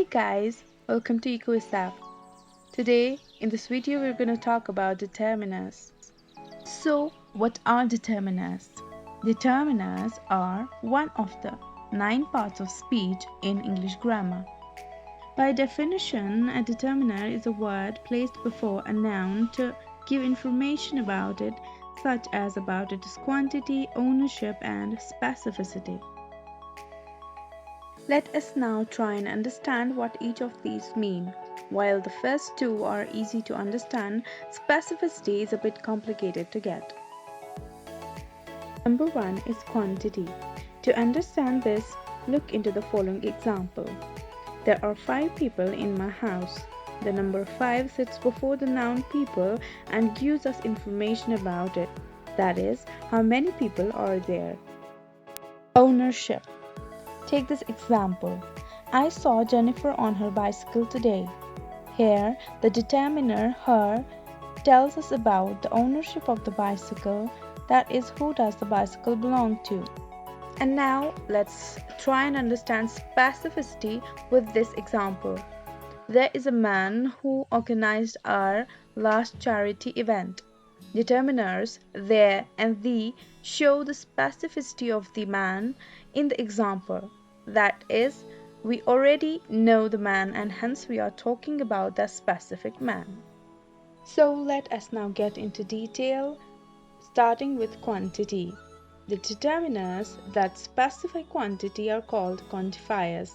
Hey guys, welcome to EcoSAF. Today, in this video, we're going to talk about determiners. So, what are determiners? Determiners are one of the 9 parts of speech in English grammar. By definition, a determiner is a word placed before a noun to give information about it, such as about its quantity, ownership, and specificity. Let us now try and understand what each of these mean. While the first two are easy to understand, specificity is a bit complicated to get. Number 1 is quantity. To understand this, look into the following example. There are 5 people in my house. The number 5 sits before the noun people and gives us information about it. That is, how many people are there. Ownership. Take this example. I saw Jennifer on her bicycle today. Here, the determiner her tells us about the ownership of the bicycle, that is, who does the bicycle belong to. And now, let's try and understand specificity with this example. There is a man who organized our last charity event. Determiners there and the show the specificity of the man in the example. That is, we already know the man and hence we are talking about the specific man. So let us now get into detail, starting with quantity. The determiners that specify quantity are called quantifiers.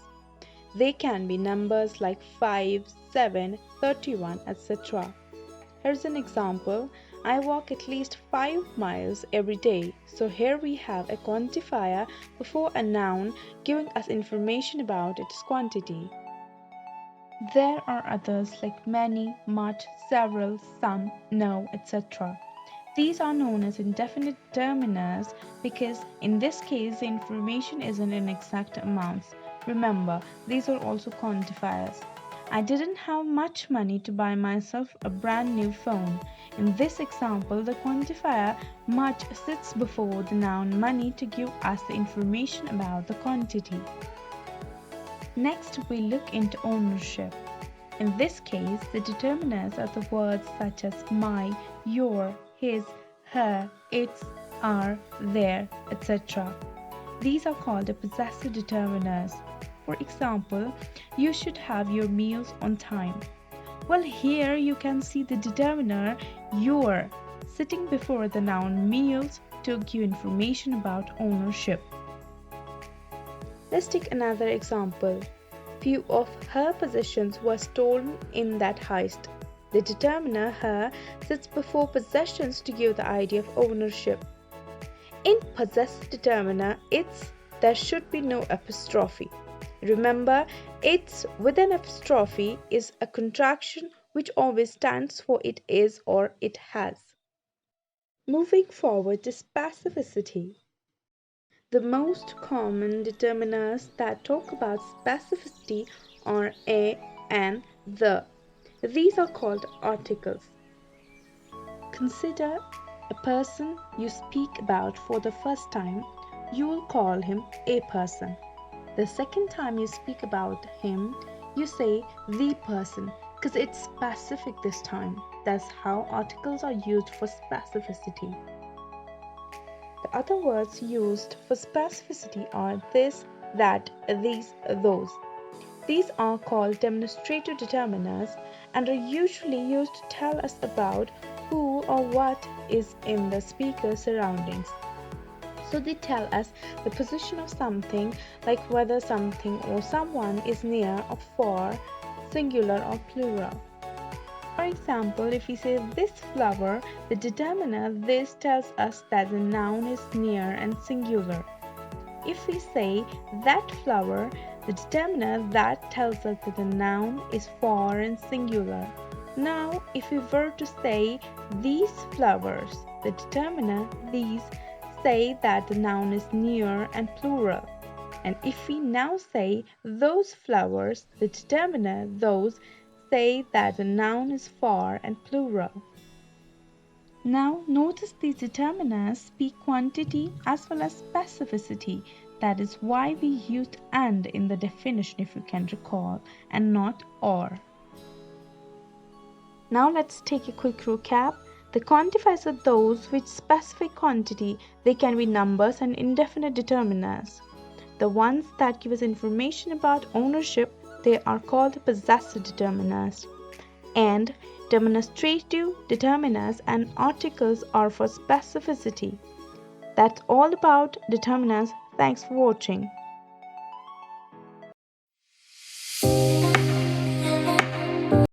They can be numbers like 5, 7, 31, etc. Here's an example. I walk at least 5 miles every day. So here we have a quantifier before a noun giving us information about its quantity. There are others like many, much, several, some, no, etc. These are known as indefinite determiners because in this case the information isn't in exact amounts. Remember, these are also quantifiers. I didn't have much money to buy myself a brand new phone. In this example, the quantifier much sits before the noun money to give us the information about the quantity. Next, we look into ownership. In this case, the determiners are the words such as my, your, his, her, its, our, their, etc. These are called the possessive determiners. For example, you should have your meals on time. Well, here you can see the determiner your sitting before the noun meals to give information about ownership. Let's take another example. Few of her possessions were stolen in that heist. The determiner her sits before possessions to give the idea of ownership. In possessive determiner its, there should be no apostrophe. Remember, its with an apostrophe is a contraction which always stands for it is or it has. Moving forward to specificity. The most common determiners that talk about specificity are a and the. These are called articles. Consider a person you speak about for the first time. You will call him a person. The second time you speak about him, you say the person because it's specific this time. That's how articles are used for specificity. The other words used for specificity are this, that, these, those. These are called demonstrative determiners and are usually used to tell us about who or what is in the speaker's surroundings. So they tell us the position of something, like whether something or someone is near or far, singular or plural. For example, if we say this flower, the determiner this tells us that the noun is near and singular. If we say that flower, the determiner that tells us that the noun is far and singular. Now, if we were to say these flowers, the determiner these say that the noun is near and plural. And if we now say those flowers, the determiner those say that the noun is far and plural. Now notice these determiners speak quantity as well as specificity. That is why we used and in the definition, if you can recall, and not or. Now let's take a quick recap. The quantifiers are those which specify quantity. They can be numbers and indefinite determiners. The ones that give us information about ownership, they are called possessor determiners. And demonstrative determiners and articles are for specificity. That's all about determiners. Thanks for watching.